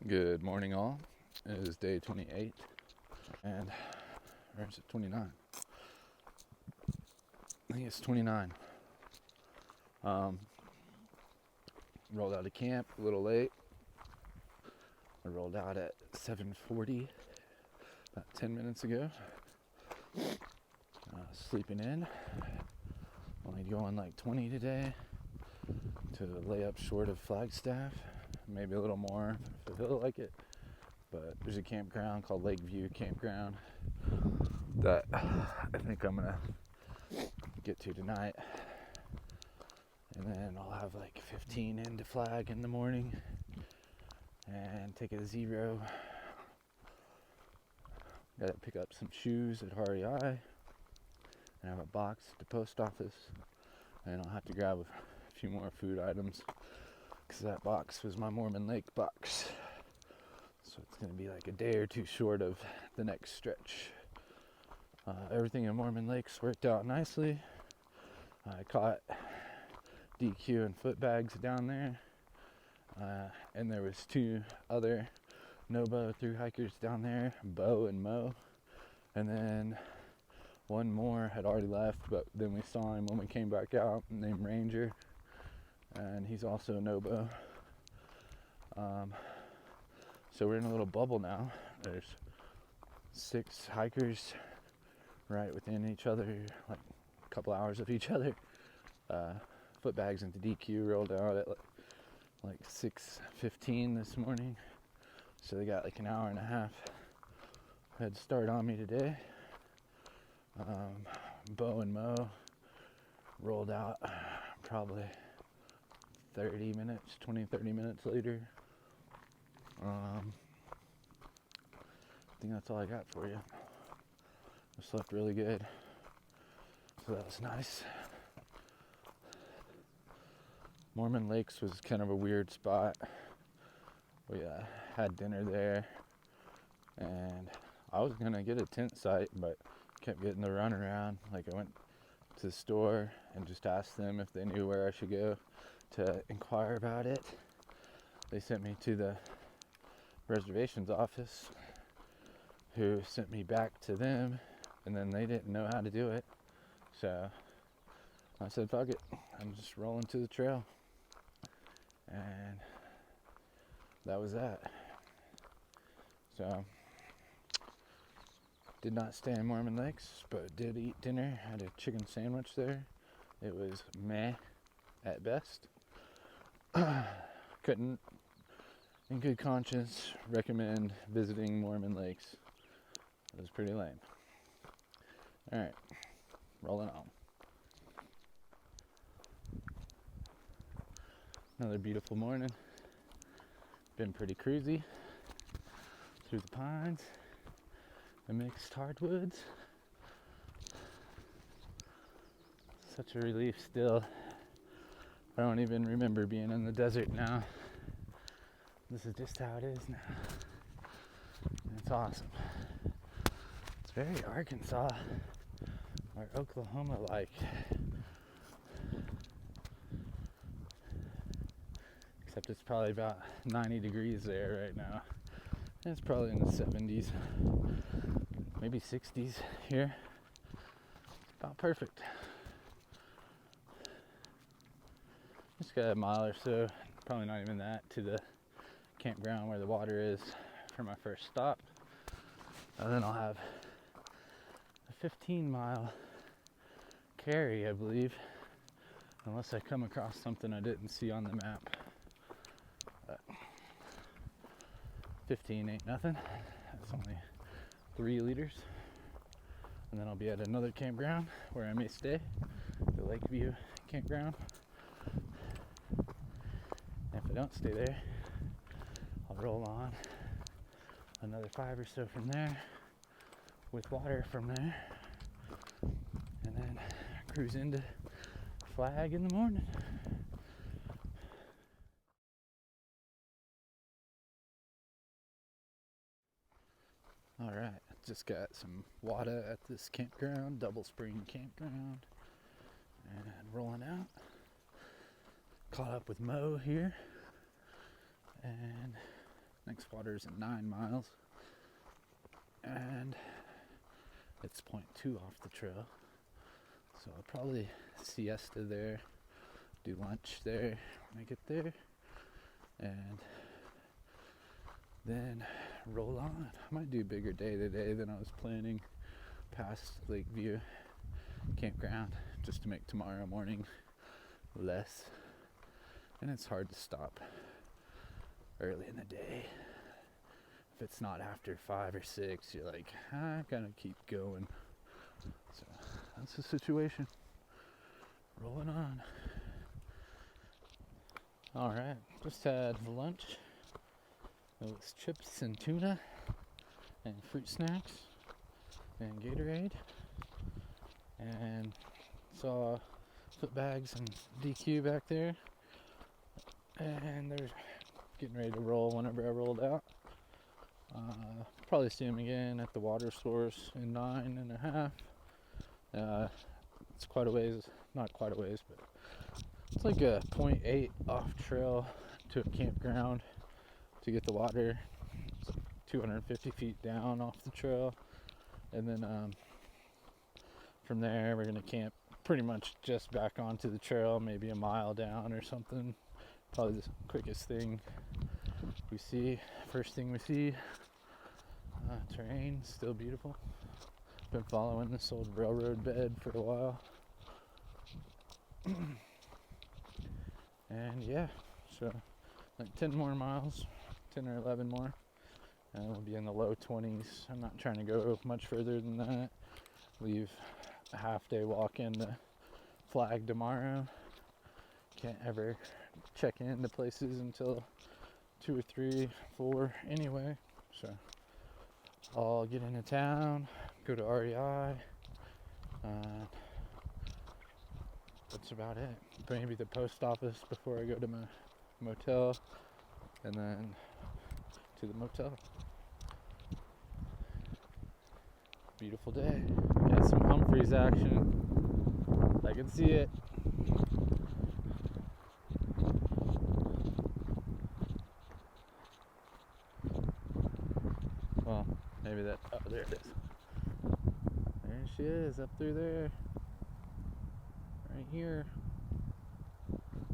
Good morning, all. It is day 28, and or is it 29? I think it's 29. Rolled out of camp a little late. I rolled out at 7:40, about 10 minutes ago. Sleeping in. Only going like 20 today to lay up short of Flagstaff. Maybe a little more if I feel like it. But there's a campground called Lakeview Campground that I think I'm gonna get to tonight, and then I'll have like 15 into Flag in the morning and take it to 0. Gotta pick up some shoes at REI and have a box at the post office, and I'll have to grab a few more food items because that box was my Mormon Lake box. So it's going to be like a day or two short of the next stretch. Everything in Mormon Lakes worked out nicely. I caught DQ and foot bags down there. And there was 2 other no-bow through hikers down there, Bo and Mo. And then one more had already left, but then we saw him when we came back out, named Ranger. And he's also a no-bow. So we're in a little bubble now. There's 6 hikers right within each other, like a couple hours of each other. Foot bags into DQ rolled out at like 6:15 this morning. So they got like an hour and a half head start on me today. Bo and Mo rolled out probably 30 minutes later. I think that's all I got for you. I slept really good, so that was nice. Mormon Lakes was kind of a weird spot. We had dinner there, and I was gonna get a tent site, but kept getting the runaround. Like, I went to the store and just asked them if they knew where I should go to inquire about it. They sent me to the reservations office, who sent me back to them, and then they didn't know how to do it. So I said, fuck it, I'm just rolling to the trail. And that was that. So did not stay in Mormon Lakes, but did eat dinner. Had a chicken sandwich there. It was meh at best. Couldn't, in good conscience, recommend visiting Mormon Lakes. It was pretty lame. Alright, rolling on. Another beautiful morning. Been pretty cruisy through the pines, the mixed hardwoods. Such a relief still. I don't even remember being in the desert now. This is just how it is now. And it's awesome. It's very Arkansas or Oklahoma-like. Except it's probably about 90 degrees there right now. And it's probably in the 70s, maybe 60s here. About perfect. Just got a mile or so, probably not even that, to the campground where the water is for my first stop. And then I'll have a 15-mile carry, I believe, unless I come across something I didn't see on the map. But 15 ain't nothing. That's only 3 liters. And then I'll be at another campground where I may stay, the Lakeview Campground. And if I don't stay there, I'll roll on another 5 or so from there, with water from there, and then cruise into Flag in the morning. Alright, just got some water at this campground, Double Spring Campground, and rolling out. Caught up with Mo here, and Next water is at 9 miles. And it's 0.2 off the trail. So I'll probably siesta there, do lunch there when I get there, and then roll on. I might do a bigger day today than I was planning, past Lakeview campground, just to make tomorrow morning less. And it's hard to stop early in the day. If it's not after 5 or 6, you're like, I gotta keep going. So that's the situation. Rolling on. Alright, just had lunch. It was chips and tuna and fruit snacks and Gatorade. And saw foot bags and DQ back there. And they're getting ready to roll whenever I rolled out. Probably see them again at the water source in 9.5. It's quite a ways, not quite a ways, but it's like a 0.8 off trail to a campground to get the water. It's like 250 feet down off the trail. And then from there we're gonna camp pretty much just back onto the trail, maybe a mile down or something. Probably the quickest thing we see, first thing we see. Terrain, still beautiful. Been following this old railroad bed for a while. And yeah, so like 10 more miles, 10 or 11 more, and we'll be in the low 20s. I'm not trying to go much further than that. Leave a half day walk into Flag tomorrow. Can't ever check into places until 2 or 3, 4 anyway. So I'll get into town, go to REI. That's about it. Maybe the post office before I go to my motel, and then to the motel. Beautiful day. Got some Humphreys action. I can see it. Well, maybe that. Oh, there it is. There she is, up through there. Right here.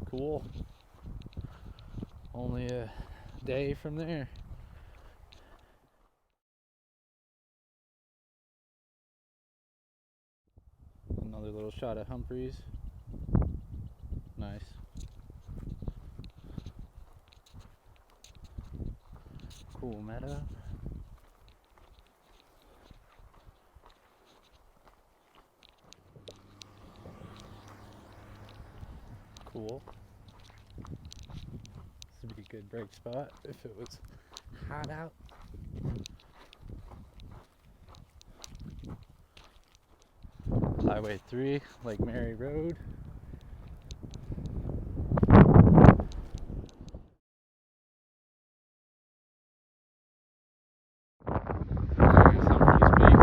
Cool. Only a day from there. Another little shot of Humphreys. Nice. Cool meadow. Cool. This would be a good break spot if it was hot out. Highway 3, Lake Mary Road. There's Humphreys Bay.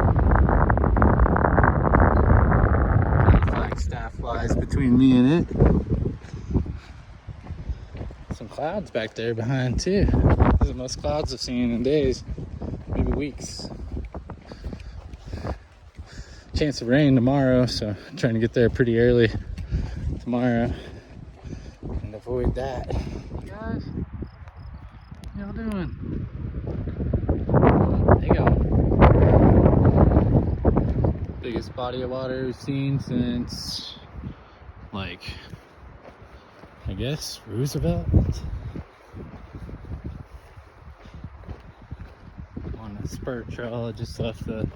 Flagstaff lies between me and it. Some clouds back there behind too. These are the most clouds I've seen in days, maybe weeks. Chance of rain tomorrow, so I'm trying to get there pretty early tomorrow and avoid that. Hey guys, how y'all doing? There you go. Biggest body of water we've seen since, like, I guess Roosevelt. On a spurt trail, I just left the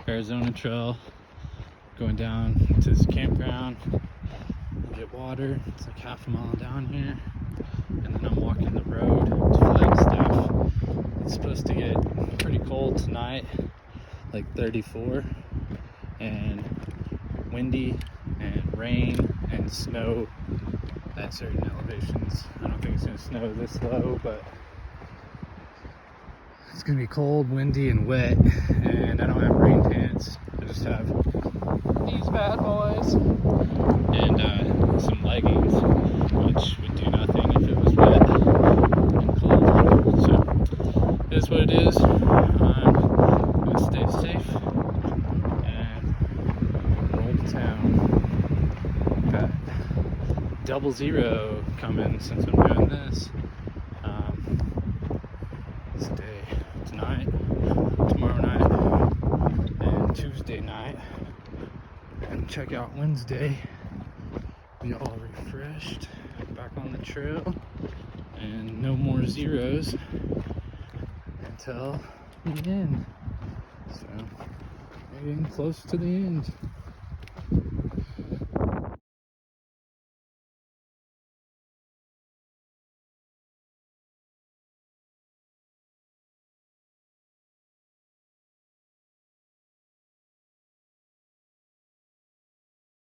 Arizona trail, going down to this campground and get water. It's like half a mile down here, and then I'm walking the road to Flagstaff. It's supposed to get pretty cold tonight, like 34, and windy and rain and snow at certain elevations. I don't think it's going to snow this low, but it's going to be cold, windy, and wet, and I don't have rain pants. I just have these bad boys and some leggings, which would do nothing if it was wet and cold. So it is what it is. I'm gonna stay safe and roll to town. Got double zero coming since I'm doing this. Stay tonight, tomorrow night, and Tuesday night, and check out Wednesday. Be all refreshed, back on the trail, and no more zeros until the end. So we're getting close to the end.